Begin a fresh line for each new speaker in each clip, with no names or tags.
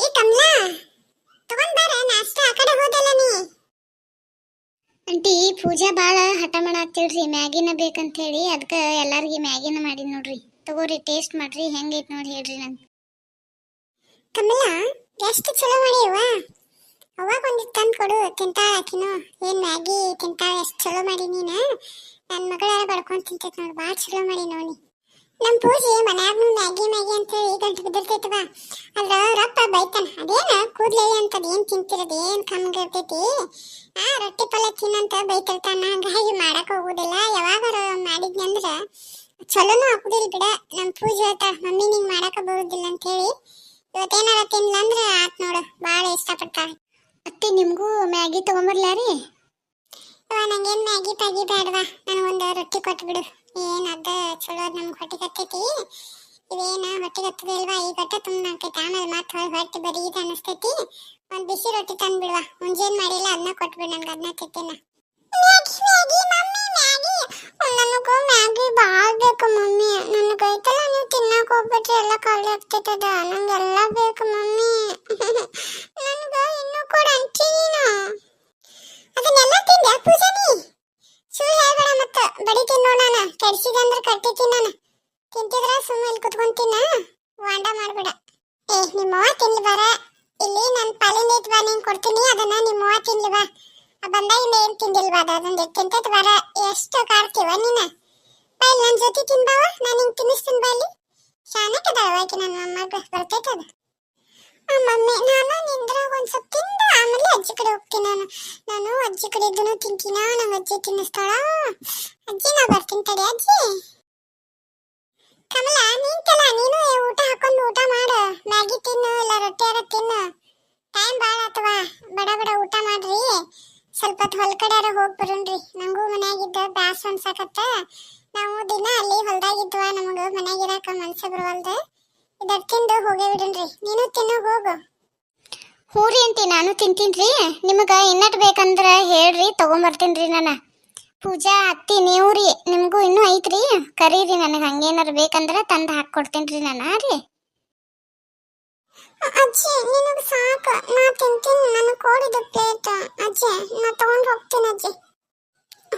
ಏ ಕಮಲಾ ತಗೊಂಡ್ ಬಾರ ನಾಷ್ಟ ಆ ಕಡೆ ಹೋದಲ್ಲ ನೀ.
ಆಂಟಿ ಪೂಜಾ ಭಾಳ ಹಠ ಮಾಡಾಕ್ತಿಳ್ರಿ ಮ್ಯಾಗಿನ ಬೇಕಂತ ಹೇಳಿ ಅದಕ್ಕೆ ಎಲ್ಲಾರ್ಗಿ ಮ್ಯಾಗಿನ ಮಾಡಿ ನೋಡ್ರಿ. ತಗೋರಿ ಟೇಸ್ಟ್ ಮಾಡ್ರಿ ಹೆಂಗೈತೆ ನೋಡಿ ಹೇಳ್ರಿ ನಂಗೆ.
ಕಮಲಾ ಎಷ್ಟು ಚಲೋ ಮಾಡಿಯವ್ವ. ಅವಾಗ ಒಂದಿಟ್ಟು ತಂದು ಕೊಡು ತಿಂತಾಳ ಆಕಿನು. ಏನ್ ಮ್ಯಾಗಿ ತಿಂತಾಳ ಎಷ್ಟು ಚಲೋ ಮಾಡಿ ನೀನು. ನನ್ನ ಮಗಳ ಬಡ್ಕೊಂಡು ತಿಂತೈತೆ ನೋಡಿ, ಭಾಳ ಚಲೋ ಮಾಡಿ ನೋಡಿ. ನಮ್ಮ ಪೂಜೆ ಮನ್ಯಾಗೂ ಮ್ಯಾಗಿ ಮ್ಯಾಗಿ ಅಂತ ಹೇಳಿ ಗಂಟು ಬಿದ್ದಿರ್ತೈತವ. ಅದ್ರ ರಪ್ಪ ಬೈತಾನ, ಅದೇನ ಕೂದ್ಲೆ ಅಂತದ್ ಏನ್ ತಿಂತಿರೋದು ಏನ್ ಕಮ್ಗಿರ್ತೈತಿ, ರೊಟ್ಟಿ ಪಲ್ಯ ತಿನ್ನಂತ ಬೈತಿರ್ತಾನ. ಹಂಗಾಗಿ ಮಾಡಕ್ ಹೋಗುದಿಲ್ಲ. ಯಾವಾಗಾರ ಮಾಡಿದ್ನಂದ್ರ ಚಲೋನು ಹಾಕುದಿಲ್ಲ ಬಿಡ. ನಮ್ಮ ಪೂಜೆ ಹೇಳ್ತಾಳ, ಮಮ್ಮಿ ನಿಂಗ್ ಮಾಡಕ ಬರುದಿಲ್ಲ ಅಂತ ಹೇಳಿ. ಇವತ್ತೇನಾರ ತಿನ್ಲ ಅಂದ್ರ ಆತ್ ನೋಡು, ಭಾಳ ಇಷ್ಟಪಡ್ತಾಳ.
ಅತ್ತೆ ನಿಮಗೂ ಮ್ಯಾಗಿ ತಗೊಂಬರ್ಲಾ ರೀ?
ನಂಗೇನ್ ಮ್ಯಾಗಿ ಪ್ಯಾಗಿ ಬೇಡವಾ, ನನಗೊಂದು ರೊಟ್ಟಿ ಕೊಟ್ಬಿಡು. ಏನ್ ಅದ ಚಲೋ ಅದ್ ನಮ್ಗೆ ಹೊಟ್ಟಿಗೆ ಹತ್ತೈತಿ. ಇವೇನ ಹೊಟ್ಟಿಗೆ ಹತ್ತದ ಇಲ್ವಾ, ಈ ಗಟ್ಟ ತುಂಬಾಕೈತಿ. ಆಮೇಲೆ ಮತ್ತೆ ಹೊಟ್ಟೆ ಬರೀ ಇದು ಅನಿಸ್ತೈತಿ. ಒಂದ್ ಬಿಸಿ ರೊಟ್ಟಿ ತಂದು ಬಿಡ್ವಾ. ಮುಂಜಾನೆ ಮಾಡಿಲ್ಲ ಅದನ್ನ ಕೊಟ್ಬಿಡು ನನ್ಗೆ, ಅದನ್ನ ತಿಂತೀನ. Maggi Maggi mummy Maggi. ನನಗೂ ಮ್ಯಾಗಿ ಭಾಳ ಬೇಕು ಮಮ್ಮಿ. ನನಗೆ ಐತಲ್ಲ ನೀವು ತಿನ್ನಕ್ ಹೋಗ್ಬಿಟ್ರೆ ಎಲ್ಲ ಖಾಲಿ ಆಗ್ತೈತದ. ನಂಗೆಲ್ಲ ಬೇಕು ಮಮ್ಮಿ. ನನ್ಗೆ ಇನ್ನೂ ಕೂಡ ಅಂತೀನಿ. ಅದನ್ನೆಲ್ಲ ತಿಂದೆ ಪೂಜಾನಿ? ಸುಳ್ಳು ಹೇಳ್ಬೇಡ ಮತ್ತ, ಬಡಿತೀನಿ ನೋಡ. ನಾನು ಕೆಡ್ಸಿದಂದ್ರ ಕಟ್ಟಿತೀನಿ. ನಾನು ತಿಂತಿದ್ರ ಸುಮ್ಮನೆ ಇಲ್ಲಿ ಕುತ್ಕೊಂತೀನ, ವಾಂಡ ಮಾಡ್ಬೇಡ. ನಿಮ್ಮವ್ವ ತಿನ್ಲಿ ಬಾರ, ಇಲ್ಲಿ ನನ್ನ ಪಾಲಿಂದ ಐತ್ ಬಾ, ನೀನ್ ಕೊಡ್ತೀನಿ ಅದನ್ನ. ನಿಮ್ಮವ್ವ ತಿನ್ಲಿ ಬಾ, ಬಂದಾಗಿಂದ ಏನ್ ತಿಂದಿಲ್ವಾ ಅದ, ಅದೊಂದು ತಿಂತೈತ್ ಬಾರ. ಎಷ್ಟು ಕಾಡ್ತೀವ ನೀನ. ಬಾ ಇಲ್ಲಿ ನನ್ನ ಜೊತೆ ತಿನ್ಬಾವ, ನಾನು ಹಿಂಗೆ ತಿನ್ನಿಸ್ತೀನಿ. ಬಾ ಇಲ್ಲಿ ಶಾನಕ್ಕದಾಳ ಆಕಿ ನನ್ನ ಅಮ್ಮಗ, ಬರ್ತೈತದ. ಮಮ್ಮಿ ನಾನು ನಿಂದ್ರಾಗ ಒಂದ್ ಸ್ವಲ್ಪ ತಿಂದು ಆಮೇಲೆ ಅಜ್ಜಿ ಕಡೆ ಹೋಗ್ತೀನಿ. ನಾನು ಅಜ್ಜಿ ಕಡೆ ಇದನ್ನು ತಿಂತೀನ, ನಂಗೆ ಅಜ್ಜಿ ತಿನ್ನಿಸ್ತಾಳ. ಅಜ್ಜಿ ನಾ ಬರ್ತೀನಿ ತಡಿ ಅಜ್ಜಿ. ಕಮಲಾ ನಿಂತಲ್ಲ, ನೀನು ಊಟ ಹಾಕೊಂಡು ಊಟ ಮಾಡು. ಮ್ಯಾಗಿ ತಿನ್ನು ಇಲ್ಲ ರೊಟ್ಟಿಯಾರ ತಿನ್ನು. ಟೈಮ್ ಭಾಳ ಆತವಾ, ಬಡ ಬಡ ಊಟ ಮಾಡ್ರಿ. ಸ್ವಲ್ಪ ಹೊತ್ತು ಹೊಲ ಕಡೆಯಾರ ಹೋಗಿ ಬರೋಣ್ರಿ. ನಂಗೂ ಮನ್ಯಾಗಿದ್ದ ಬ್ಯಾಸ್ ಅನ್ಸಕತ್ತ. ನಾವು ದಿನ ಅಲ್ಲಿ ಹೊಲ್ದಾಗಿದ್ವ, ನಮಗ ಮನ್ಯಾಗಿರಾಕ ಮನ್ಸ ಬರವಲ್ದು. ಇದರ್ ತಿಂದು ಹೋಗೇ ಬಿಡನ್ರಿ. ನೀನು ತಿನ್ನು ಹೋಗು.
ಹ್ಞೂ ರೀ ಆಂಟಿ, ನಾನು ತಿಂತೀನಿ. ನಿಮಗೆ ಇನ್ನಟ್ ಬೇಕಂದ್ರೆ ಹೇಳ್ರಿ, ತೊಗೊಂಬರ್ತೀನಿ ನಾನು. ಪೂಜಾ ಅತ್ತಿ ನೀವು ರೀ, ನಿಮಗೂ ಇನ್ನೂ ಐತ್ರಿ, ಕರೀರಿ ನನಗೆ. ಹಂಗೇನಾರು ಬೇಕಂದ್ರೆ ತಂದು ಹಾಕ್ಕೊಡ್ತೀನಿ ನಾನು ರೀ.
ಅಜ್ಜಿ ನಿನಗೆ ಸಾಕು, ನಾ ತಿಂತೀನಿ. ನನಗೆ ಕೊಡಿದ ಪ್ಲೇಟ್ ಅಜ್ಜಿ, ನಾ ತಗೊಂಡು ಹೋಗ್ತೀನಿ ಅಜ್ಜಿ.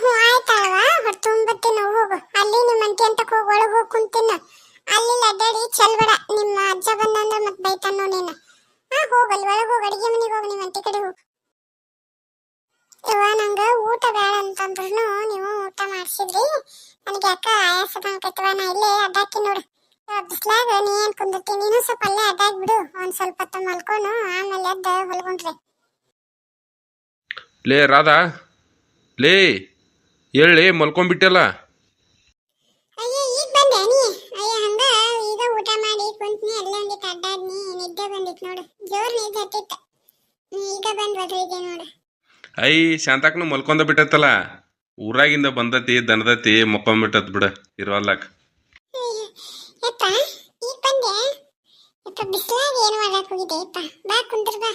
ಹ್ಞೂ ಆಯ್ತಲ್ವಾ, ಹೊಟ್ಟು ತುಂಬತ್ತೀನಿ. ಹೋಗು ಅಲ್ಲಿ ನಿಮ್ಮ ಅಂಟಿ ಅಂತ ಹೋಗಿ ಒಳಗೆ ಹೋಗಿ ಕುಂತೀನಿ. ಅಲ್ಲಿ ಅಡ್ಡಾಡಿ ಚೆಲ್ಬೇಡ, ನಿಮ್ಮ ಅಜ್ಜ ಬಂದಂದ್ರೆ ಮತ್ತೆ ಬೈತಾನೋ ನೀನು. ಹೋಗಲ್ಲಿ ಒಳಗೆ ಹೋಗಿ, ಅಡಿಗೆ ಮನೆಗೆ ಹೋಗಿ, ನಿಮ್ಮ ಅಂಟಿ ಕಡೆ ಹೋಗು. ಇವ ನಂಗೆ ಊಟ ಬೇಡ ಅಂತಂದ್ರು ನೀವು ಊಟ ಮಾಡಿಸಿದ್ರಿ. ನನಗೆ ಯಾಕ ಆಯಾಸ ಬಂಕೈತವ. ನಾ ಇಲ್ಲೇ ಅಡ್ಡಾಕಿ ನೋಡು ಬಿಸ್ಲಾಗ. ನೀ ಏನ್ ಕುಂದಿರ್ತೀನಿ, ನೀನು ಸ್ವಲ್ಪ ಅಲ್ಲೇ ಅಡ್ಡಾಗಿ ಬಿಡು. ಒಂದ್ ಸ್ವಲ್ಪ ಹೊತ್ತು ಮಲ್ಕೊಂಡು ಆಮೇಲೆ ಎದ್ದ ಹೊಲ್ಕೊಂಡ್ರಿ.
ಲೇ ರಾಧಾ, ಲೇ ಹೇಳಿ ಮಲ್ಕೊಂಡ್ಬಿಟ್ಟಲ್ಲ.
ಅಯ್ಯ ಈಗ ಬಂದೆ ನೀ? ಅಯ್ಯ ಹಂಗ ಈಗ ಊಟ ಮಾಡಿ ಕುಂತ್ನಿ, ಎಲ್ಲ ಒಂದಿಟ್ಟು ಅಡ್ಡಾಡ್ನಿ, ನಿದ್ದೆ ಬಂದಿತ್ತು ನೋಡು. ಜೋರ್ ನಿದ್ದೆ ಹತ್ತಿತ್ತು. ಈಗ ಬಂದ್ ಒದರಿದೆ ನೋಡು.
ಐ ಶಾಂತಾಕ್ನು ಮಲ್ಕೊಂಡ ಬಿಟ್ಟತ್ತಲ್ಲ. ಊರಾಗಿಂದ ಬಂದತಿ ದನದತಿ ಮಕ್ಕೊಂಡ್ಬಿಟ್ಟತ್ ಬಿಡ ಇರೋಲ್ಲಾಕ.
ಯಪ್ಪ ಈಗ ಬಂದೆ. ಯಪ್ಪ ಬಿಸಿಲಾಗ ಏನು ಮಾಡಕ್ ಹೋಗಿದೆ ಯಪ್ಪ. ಬಾ ಕುಂದ್ರ ಬಾ.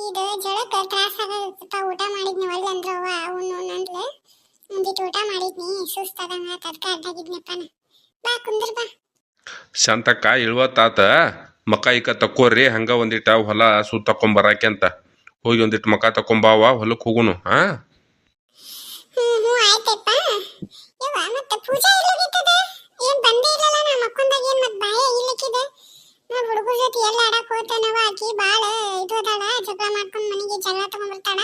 ಇದು ಜಳಕ್ಕೆ ತ್ರಾಸ ಆಗತ್ತಪ್ಪ. ಊಟ ಮಾಡಿದ್ನಿ ಒಳ್ಳೆ ಅಂದ್ರವ್ವ, ಅವನು ನಂದ್ಲೆ ಒಂದಿಟ್ಟು ಊಟ ಮಾಡಿದ್ನಿ, ಸುಸ್ತಾದಂಗ ಅದಕ್ಕೆ ಅಡ್ಡಾಗಿದ್ನಪ್ಪ. ಬಾ ಕುಂದ್ರ ಬಾ.
ಶಾಂತಕ್ಕ ಇಳ್ವತ್ತಾತ, ಮಕ್ಕ ಈಕ ತಕ್ಕೋರಿ. ಹಂಗ ಒಂದಿಟ ಹೊಲ ಸುತ್ತ ತಕೊಂಬರಾಕೆ ಅಂತ ಹೋಗಿ ಒಂದಿಟ್ಟು ಮಕ್ಕ ತಕೊಂಬಾವ, ಹೊಲಕ್ಕೆ ಹೋಗುನು.
ಹ್ಞೂ ಆಯ್ತಪ್ಪ. ಯವ್ವ ಮತ್ತೆ ಪೂಜಾ ಇಲ್ಲೋಗಿತ್ತದ? ಏನ್ ಬಂದೇ ಇಲ್ಲಲ್ಲ. ನಾ ಮಕ್ಕೊಂದಾಗ ಏನ್ ಮತ್ತೆ ಬಾಯ ಇಲ್ಲಕ್ಕಿದೆ. ನಾ ಹುಡುಗರ ಜೊತೆ ಎಲ್ಲ ಆಡಕ್ ಹೋಗ್ತಾನವ. ಆಕಿ ಭಾಳ ಇದು ಅದಾಳ, ಜಗಳ ಮಾಡ್ಕೊಂಡು ಮನೆಗೆ ಜಗಳ ತಗೊಂಡ್ಬರ್ತಾಳ.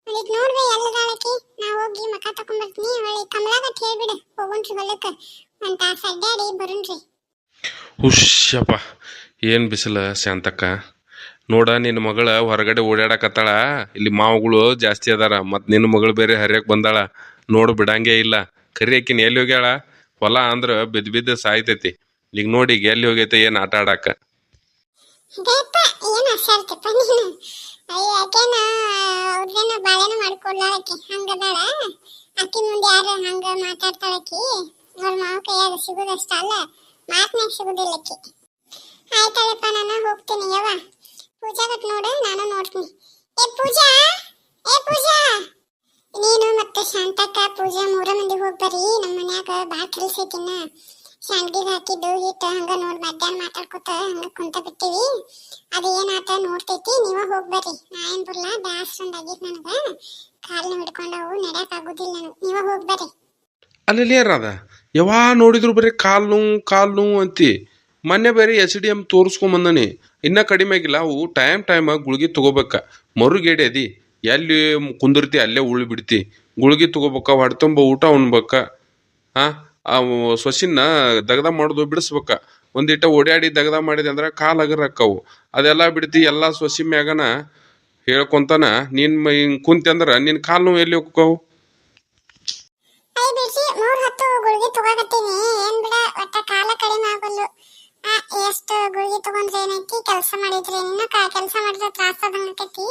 ಅದಕ್ಕೆ ನೋಡ್ರಿ ಎಲ್ಲದಾಳಕಿ. ನಾ ಹೋಗಿ ಮಕ್ಕ ತಕೊಂಡ್ಬರ್ತೀನಿ. ಹೊಳ್ಳಿ ಕಮಲಾಗಟ್ ಹೇಳ್ಬಿಡು ಹೋಗುಣ್ರಿ ಹೊಲಕ್ಕೆ. ಒಂದ್ ತಾಸು ಅಡ್ಡಾಡಿ ಬರುಣ್ರಿ.
ಹುಷ್ಯಪ್ಪ ಏನು ಬಿಸಿಲ ಶಾಂತಕ್ಕ. ನೋಡ ನಿನ್ನ ಮಗಳ ಹೊರಗಡೆ ಓಡಾಡಕತ್ತಾಳ. ಇಲ್ಲಿ ಮಾವುಗಳು ಜಾಸ್ತಿ ಅದಾರ, ಮತ್ತು ನಿನ್ನ ಮಗಳು ಬೇರೆ ಹರಿಯಕ್ಕೆ ಬಂದಾಳ. ನೋಡು ಬಿಡಂಗೇ ಇಲ್ಲ. ಕರಿಯಕಿನ ಎಲ್ಲಿ ಹೋಗ್ಯಾಳ? ಹೊಲ ಅಂದ್ರೆ ಬಿದ್ದು ಬಿದ್ದು ಸಾಯ್ತೈತಿ. ಈಗ ನೋಡಿ ಈಗ ಎಲ್ಲಿ ಹೋಗೈತೆ, ಏನು ಆಟ ಆಡಾಕ.
ಏನು ಅಸಾರ್ತಪ್ಪ ನೀನು. ಅಯ್ಯ ಆಕೆನ ಅವ್ರದೇನ ಬಾಳೆನ ಮಾಡ್ಕೊಡ್ಲಾಳಕಿ, ಹಂಗದಾಳ. ಅಕ್ಕಿ ಮುಂದೆ ಯಾರು ಹಂಗ ಮಾತಾಡ್ತಾಳಕಿ. ಅವ್ರ ಮಾವ ಕೈಯಾಗ ಸಿಗುದಷ್ಟ ಅಲ್ಲ, ಮಾತ್ನಾಗ ಸಿಗುದಿಲ್ಲಕಿ. ಆಯ್ತಾಳಪ್ಪ, ನಾನು ಹೋಗ್ತೀನಿ. ಯವ್ವ ಪೂಜಾಗಟ್ ನೋಡು, ನಾನು ನೋಡ್ತೀನಿ. ಏ ಪೂಜಾ, ಏ ಪೂಜಾ, ನೀನು ಮತ್ತೆ ಶಾಂತಕ್ಕ ಪೂಜಾ ಮೂರ ಮಂದಿ ಹೋಗ್ಬರಿ. ನಮ್ಮ ಮನ್ಯಾಗ ಭಾಳ ಕೆಲಸ ಐತಿನ್ನ. ಶಾಂಡ್ಗಿಗ್ ಹಾಕಿದ್ದು ಹಿಟ್ಟು ಹಂಗ ನೋಡ್ ಮಧ್ಯಾಹ್ನ ಮಾತಾಡ್ಕೊತ ಹಂಗ ಕುಂತ ಬಿಟ್ಟಿವಿ. ಅದು ಏನಾತ ನೋಡ್ತೈತಿ, ನೀವ ಹೋಗ್ಬರ್ರಿ. ನಾ ಏನ್ ಬರ್ಲಾ, ಬ್ಯಾಸ್ರಂದಾಗಿತ್ ನನಗ. ಕಾಲ್ನ ಹಿಡ್ಕೊಂಡವು, ನಡ್ಯಾಕ್ ಆಗುದಿಲ್ಲ ನನಗೆ. ನೀವ ಹೋಗ್ಬರ್ರಿ.
ಅಲ್ಲಿ ಅದ ಯಾವಾ ನೋಡಿದ್ರು ಬರೀ ಕಾಲು ನೋವು ಅಂತಿ. ಮೊನ್ನೆ ಬೇರೆ HDM ತೋರಿಸ್ಕೊಂಬಂದನಿ, ಇನ್ನ ಕಡಿಮೆ ಆಗಿಲ್ಲ. ಅವು ಟೈಮ್ ಗುಳಿಗೆ ತಗೋಬೇಕ. ಮರುಗೇಡಿ ಅದಿ, ಎಲ್ಲಿ ಕುಂದಿರ್ತಿ ಅಲ್ಲೇ ಉಳಿ ಬಿಡ್ತಿ. ಗುಳಿಗೆ ತಗೋಬೇಕ, ಹೊಟ್ಟೆ ಊಟ ಉಣ್ಬೇಕ. ಅವು ಸೊಸಿನ ದಗದ ಮಾಡೋದು ಬಿಡಿಸ್ಬೇಕ. ಒಂದಿಟ್ಟ ಓಡಾಡಿ ದಗದ ಮಾಡಿದೆ ಅಂದ್ರೆ ಕಾಲು ಅಗರಕ್ಕವು. ಅದೆಲ್ಲ ಬಿಡ್ತಿ, ಎಲ್ಲ ಸೊಸಿ ಮ್ಯಾಗನ ಹೇಳ್ಕೊಂತಾನ. ನೀನ್ ಹಿಂಗ್ ಕುಂತಿ ಅಂದ್ರ ನಿನ್ ಕಾಲು ನೋವು ಎಲ್ಲಿ ಹೋಗ್ಕವು?
ಐ ಬಿಡ್ಸಿ, 3 ಹೊತ್ತು ಗುಳಿಗೆ ತಗೋಕತ್ತೀನಿ. ಏನ್ ಬಿಡ, ಒಟ್ಟ ಕಾಲ ಕಡಿಮೆ ಆಗಲ್ಲು. ಎಷ್ಟು ಗುಳಿಗೆ ತಗೊಂಡ್ರೆ ಏನೈತಿ, ಕೆಲಸ ಮಾಡಿದ್ರೆ ಇನ್ನ ಕೆಲಸ ಮಾಡಿದ್ರೆ ತ್ರಾಸ ಆದಂಗೈತಿ.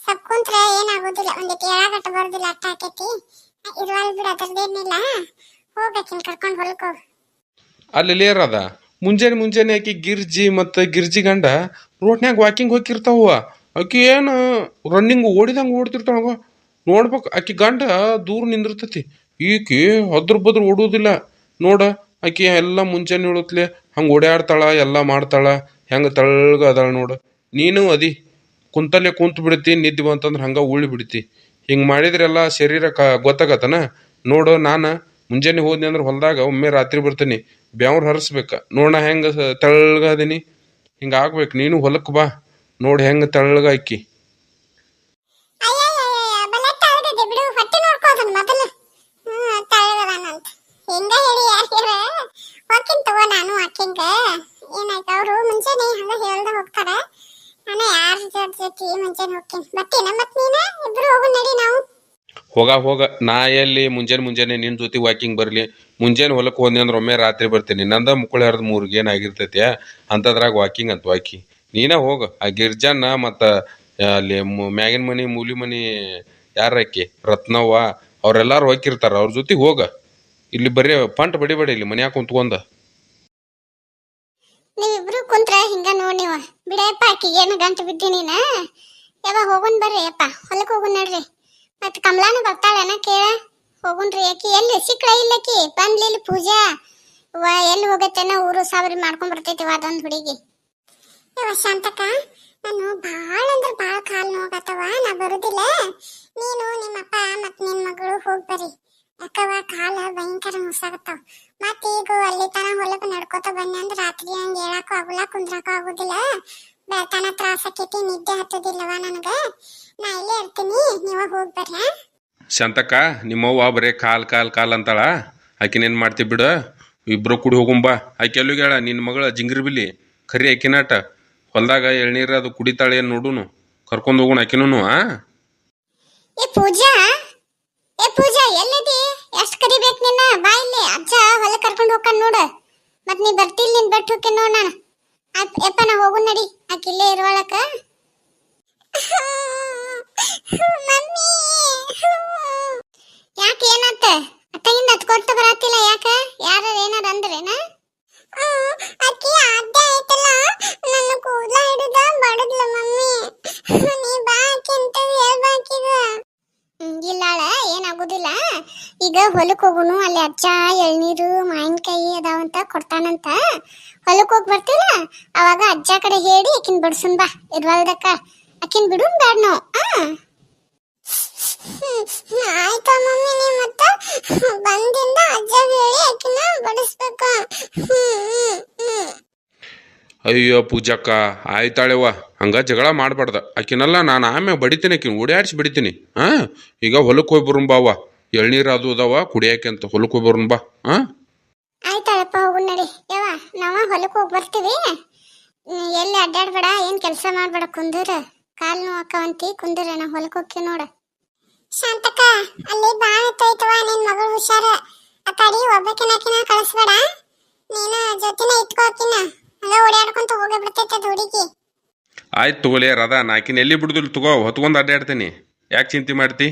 ಸಪ್ ಕುಂತ್ರೆ ಏನಾಗೋದಿಲ್ಲ, ಒಂದಿಟ್ಟು ಏಳಾಗಟ್ಟ ಬರೋದಿಲ್ಲ, ಅಟ್ಟ ಆಕೈತಿ. ಇರುವಲ್ ಬಿಡ, ಅದ್ರದ್ದೇನಿಲ್ಲ. ಹೋಗ್ಬೇಕಿನ್ ಕರ್ಕೊಂಡ್ ಹೊಲಕ್ ಹೋಗ್.
ಅಲ್ಲಿ ಅದ ಮುಂಜಾನೆ ಆಕಿ ಗಿರ್ಜಿ ಮತ್ತು ಗಿರ್ಜಿ ಗಂಡ ರೋಡ್ನ್ಯಾಗ ವಾಕಿಂಗ್ ಹೋಗಿರ್ತಾವ. ಆಕಿ ಏನು ರನ್ನಿಂಗ್ ಓಡಿದಂಗೆ ಓಡ್ತಿರ್ತಾವ. ನೋಡ್ಬೇಕು, ಆಕಿ ಗಂಡ ದೂರ ನಿಂದಿರ್ತತಿ. ಈಕಿ ಬದ್ರ ಓಡುವುದಿಲ್ಲ ನೋಡ. ಆಕಿ ಎಲ್ಲ ಮುಂಜಾನೆ ಹೇಳುತ್ತಲೆ ಹಂಗೆ ಓಡಾಡ್ತಾಳ, ಎಲ್ಲ ಮಾಡ್ತಾಳ, ಹೆಂಗೆ ತಳ್ಳಗ ಅದಾಳ ನೋಡು. ನೀನು ಅದಿ ಕುಂತಲ್ಲೇ ಕುಂತು ಬಿಡ್ತಿ, ನಿದ್ದೆ ಬಂತಂದ್ರೆ ಹಂಗೆ ಉಳ್ಳಿ ಬಿಡ್ತಿ. ಹಿಂಗೆ ಮಾಡಿದ್ರೆಲ್ಲ ಶರೀರ ಗೊತ್ತಾಗತ್ತನ ನೋಡು. ನಾನು ಮುಂಜಾನೆ ಹೋದ್ನಿ ಅಂದ್ರೆ ಹೊಲದಾಗ ಒಮ್ಮೆ ರಾತ್ರಿ ಬರ್ತೀನಿ, ಬೆವ್ರು ಹರಿಸ್ಬೇಕು. ನೋಡ ಹೆಂಗೆ ತೆಳ್ಳಗ ಅದೀನಿ, ಹಿಂಗೆ ಆಗ್ಬೇಕು. ನೀನು ಹೊಲಕ್ಕೆ ಬಾ, ನೋಡಿ ಹೆಂಗೆ ತೆಳ್ಳಗ ಆಕಿ.
ಬಲೆ ತಳಗದೆ ಬಿಡು, ಹೊಟ್ಟೆ ನೋಡ್ಕೋದನ್ ಮೊದಲು. ತಳಗದಾನಂತ ಹಿಂಗ ಹೇಳಿ ಯಾರ್ಯಾರ ಹೋಗಿನ್ ತಗೋ. ನಾನು ಹಾಕಿಂಗ ಏನಾಯ್ತು, ಅವ್ರು ಮುಂಜಾನೆ ಹಂಗ ಹೇಳ್ದ ಹೋಗ್ತಾರ. ನಾನು ಯಾರ ಜೊತೆ ಮುಂಜಾನೆ ಹೋಗ್ತೀನಿ. ಬರ್ತೀನ ಮತ್ ನೀನ, ಇಬ್ರು ಹೋಗು ನಡಿ. ನಾವು
ಹೋಗ ನಾ ಎಲ್ಲಿ ಮುಂಜಾನೆ ನಿನ್ನ ಜೊತೆ ವಾಕಿಂಗ್ ಬರಲಿ. ಮುಂಜಾನೆ ಹೊಲಕ್ಕೆ ಹೋದ್ನಿ ಅಂದ್ರೆ ಒಮ್ಮೆ ರಾತ್ರಿ ಬರ್ತೀನಿ. ನಂದ ಮುಕ್ಕಳು ಹರಿದ 3 ಏನಾಗಿರ್ತೈತಿ ಅಂಥದ್ರಾಗ ವಾಕಿಂಗ್ ಅಂತ ವಾಕಿ. ನೀನ ಹೋಗ. ಆ ಗಿರ್ಜಾನ ಮತ್ತು ಅಲ್ಲಿ ಮ್ಯಾಗಿನ ಮನಿ ಮೂಲಿ ಮನಿ ಯಾರಕ್ಕಿ ರತ್ನವ್ವ ಅವ್ರೆಲ್ಲಾರು ಹೋಗಿರ್ತಾರ, ಅವ್ರ ಜೊತೆಗೆ ಹೋಗ. ಇಲ್ಲಿ ಬರೀ ಪಂಟ್ ಬಡಿಬೇಡ ಇಲ್ಲಿ ಮನ್ಯಾಗ ಕುಂತ್ಕೊಂಡ.
ನೀವಿಬ್ರು ಕುಂತ್ರ ಹಿಂಗ ನೋಡಿ ನೀವ ಬಿಡಪ್ಪ. ಆಕಿಗೆ ಏನು ಗಂಟು ಬಿದ್ದಿ ನೀನ. ಯಾವಾಗ ಹೋಗುನ್ ಬರ್ರಿ ಅಪ್ಪ, ಹೊಲಕ್ಕೆ ಹೋಗುನ್ ನಡ್ರಿ. ಮತ್ ಕಮಲಾನು ಬರ್ತಾಳೇನ ಕೇಳ ಹೋಗುನ್ರಿ. ಆಕಿ ಎಲ್ಲಿ ಸಿಕ್ಳ ಇಲ್ಲಕಿ ಬಂದ್ಲಿ ಪೂಜಾ ಎಲ್ಲಿ ಹೋಗತ್ತೇನ, ಊರು ಸಾವಿರ ಮಾಡ್ಕೊಂಡ್ ಬರ್ತೈತಿ ಅದೊಂದು ಹುಡುಗಿ.
ಶಾಂತಕ್ಕ, ನಾನು ಭಾಳ ಅಂದ್ರೆ ಭಾಳ ಕಾಲು ನೋವಾಗತ್ತವ, ನಾ ಬರುದಿಲ್ಲ. ನೀನು ನಿಮ್ಮಪ್ಪ ಮತ್ ನಿನ್ ಮಗಳು ಹೋಗ್ಬರ್ರಿ. ಯಾಕವ ಕಾಲ ಭಯಂಕರ ಮುಸಾಗತ್ತಾವ. ಮತ್ ಈಗ ಅಲ್ಲಿ ತನ ಹೊಲಕ್ ನಡ್ಕೋತ ಬನ್ನಿ ಅಂದ್ರೆ ರಾತ್ರಿ ಹಂಗ ಹೇಳಕ್ಕೂ ಆಗುಲ್ಲ, ಕುಂದ್ರಕ್ಕೂ ಆಗುದಿಲ್ಲ. ಬೆಳತನ ತ್ರಾಸ ಆಕೈತಿ, ನಿದ್ದೆ ಹತ್ತದಿಲ್ಲವ ನನಗ. ನಾ ಇಲ್ಲೇ ಇರ್ತೀನಿ, ನೀವ ಹೋಗ್ಬರ್ರಿ.
ಶಾಂತಕ್ಕ, ನಿಮ್ಮವ್ವ ಬರೀ ಕಾಲ್ ಅಂತಾಳ. ಆಕಿನೇನು ಮಾಡ್ತಿ ಬಿಡು, ಇಬ್ರು ಕೂಡಿ ಹೋಗುಂಬಾ. ಆಕೆ ಎಲ್ಲಿಗೆ ಹೇಳ ನಿನ್ನ ಮಗಳ ಜಿಂಗಿರಿ ಬಿಲ್ಲಿ ಖರಿ ಆಕಿನಾಟ ಹೊಲ್ದಾಗ ಎಳ್ನೀರು ಅದು ಕುಡಿತಾಳೆ ಏನು ನೋಡುನು, ಕರ್ಕೊಂಡು ಹೋಗೋಣ ಆಕಿನೂ.
ಏ ಪೂಜಾ ಎಲ್ಲಿದಿ? ಎಷ್ಟ್ ಕರಿಬೇಕು ನಿನ್ನ? ಬಾ ಇಲ್ಲಿ, ಅಜ್ಜ ಹೊಲ ಕರ್ಕೊಂಡು ಹೋಗ್ತಾನ ನೋಡು. ಮತ್ ನೀ ಬರ್ತಿಲ್, ನಿನ್ ಬೆಟ್ಟು ಹೋಗ್ತೇನೆ ನೋಡ್ ನಾನು. ಯಪ್ಪ ನಾ ಹೋಗು ನಡಿ, ಆಕಿ ಇಲ್ಲೇ ಇರುವಳಕ. ಯಾಕೆ ಏನಾತ? ಅತ್ತಗಿಂದ ಹತ್ಕೊಟ್ಟು ಬರತ್ತಿಲ್ಲ ಯಾಕ? ಯಾರ ಏನಾರ ಅಂದ್ರೇನ?
ಅಕ್ಕಿ ಅಡ್ಡೆ ಆಯ್ತಲ್ಲ, ನನ್ನ ಕೂದಲ ಹಿಡಿದ ಬಡದ್ಲ ಮಮ್ಮಿ. ನೀ ಬಾ ಅಕ್ಕಿ ಅಂತ ಹೇಳ್ಬಾಕಿದ.
ಇಲ್ಲಾಳ ಏನಾಗುದಿಲ್ಲ. ಈಗ ಹೊಲಕ್ ಹೋಗುನು, ಅಲ್ಲಿ ಅಜ್ಜ ಎಳ್ನೀರು ಮಾವಿನಕಾಯಿ ಅದಾವಂತ ಕೊಡ್ತಾನಂತ. ಹೊಲಕ್ ಹೋಗಿ ಬರ್ತೀನ, ಅವಾಗ ಅಜ್ಜ ಕಡೆ ಹೇಳಿ ಆಕಿನ್ ಬಡ್ಸುನ್ ಬಾ ಇರ್ವಲ್ದಕ್ಕ. ಆಕಿನ್ ಬಿಡುನ್ ಬ್ಯಾಡ ನಾವು.
ಆಯ್ತಾ ಮಮ್ಮಿ, ನೀ ಮತ್ತ ಬಂದಿಂದ ಅಜ್ಜ ಹೇಳಿ ಆಕಿನ ಬಡಿಸ್ಬೇಕ.
ಅಯ್ಯೋ ಪೂಜಕ್ಕ, ಆಯ್ತಾಳೆವ್ವ, ಹಂಗ ಜಗಳ ಮಾಡಬಾರ್ದ. ಆಕಿನೆಲ್ಲ ನಾನು ಆಮೇಲೆ ಬಡಿತೀನಿ, ಆಕಿನ ಓಡಾಡಿಸಿ ಬಡಿತೀನಿ. ಈಗ ಹೊಲಕ್ಕೆ ಹೋಗಿ ಬರೋಣ ಬಾವ. ಎಳ್ನೀರು ಅದು ಅದಾವ ಕುಡಿಯಾಕೆ ಅಂತ, ಹೊಲಕ್ಕೆ ಹೋಗಿ ಬರೋಣ ಬಾ.
ಆಯ್ತಾಳಪ್ಪ, ಹೋಗು ನಡಿ. ಯವ್ವ ನಾವ ಹೊಲಕ್ ಹೋಗಿ ಬರ್ತೀವಿ. ಎಲ್ಲಿ ಅಡ್ಡಾಡ್ಬೇಡ, ಏನ್ ಕೆಲಸ ಮಾಡ್ಬೇಡ, ಕುಂದೂರ. ಕಾಲ್ ನೋವಾಕವಂತಿ, ಕುಂದೂರ. ನಾ ಹೊಲಕ್ ಹೋಗ್ತೀವಿ ನೋಡ.
ಶಾಂತಕ್ಕ, ಅಲ್ಲಿ ಬಾ ಐತೈತವ, ನಿನ್ ಮಗಳು ಹುಷಾರ. ಆ ಕಡಿ ಒಬ್ಬಕಿನಾಕಿನ ಕಳಿಸ್ಬೇಡ, ನೀನ ಜೊತೆನ ಇಟ್ಕೋಕಿನ. ಹಂಗ ಓಡಾಡ್ಕೊಂತ ಹೋಗೇ ಬಿಡ್ತೈತೆ ಅದು ಹುಡುಗಿ.
ಆಯ್ತು ತಗೊಳ್ಳಿ ರಾಧಾ, ನಾಕಿನ ಎಲ್ಲಿ ಬಿಡುದಿಲ್ಲ ತಗೋ, ಹೊತ್ಕೊಂಡ್ ಅಡ್ಡಾಡ್ತೀನಿ. ಯಾಕೆ ಚಿಂತೆ ಮಾಡ್ತಿ?